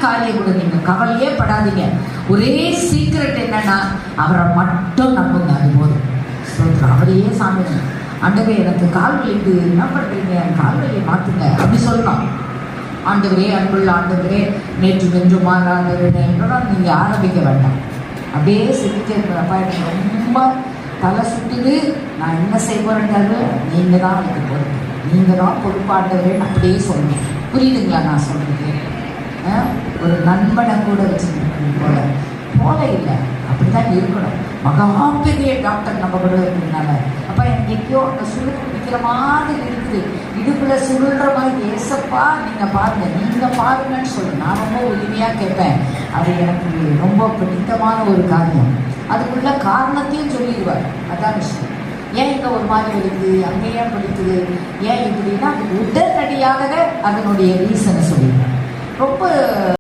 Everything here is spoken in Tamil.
காரியம் கூட நீங்கள் கவலையே படாதீங்க. ஒரே சீக்கிரட் என்னன்னா, அவரை மட்டும் நம்புங்க, அது போதும். ஸ்தோத்திரம். அவரையே சாமி, ஆண்டவரே எனக்கு கால் வலிக்குது, என்ன பண்ணுறீங்க, என் கால் வலியை மாற்றுங்க அப்படி சொல்லணும். ஆண்டவரே, அன்புள்ள ஆண்டவரே, நேற்று வென்று மாறாதவரே என்றால் நீங்கள் ஆரம்பிக்க வேண்டாம். அப்படியே செஞ்சுட்டே இருக்கிறப்பா, எனக்கு ரொம்ப தலை சுட்டுது, நான் என்ன செய்ய போகிறேன்றது நீங்கள் தான் எனக்கு பொறுப்பு, நீங்கள் தான் பொறுப்பாண்டவரேன்னு அப்படியே சொல்லணும். புரியுதுங்களா நான் சொல்கிறது? ஒரு நண்பனை கூட வச்சுருக்கணும் போல இல்லை, அப்படி தான் இருக்கணும். மகா பெரிய டாக்டர் நம்ம கூட இருக்கிறதுனால, அப்போ எனக்கு எங்கேயோ அந்த சுருள் பிடிக்கிற மாதிரி இருக்குது, இடுப்புல சுருள்ற மாதிரி, ஏசப்பா நீங்கள் பாருங்கள், நீங்கள் பாருங்கன்னு சொல்லணும். நான் ரொம்ப உரிமையாக கேட்பேன். அது எனக்கு ரொம்ப பிடித்தமான ஒரு காரியம். அதுக்குள்ள காரணத்தையும் சொல்லிடுவார். அதான் விஷயம். ஏன் இங்கே ஒரு மாதிரி வலிக்குது, அங்கே ஏன் வலிக்குது, ஏன் இப்படின்னா அது உடனடியாக அதனுடைய ரீசனை சொல்லிடுவார். ரொம்ப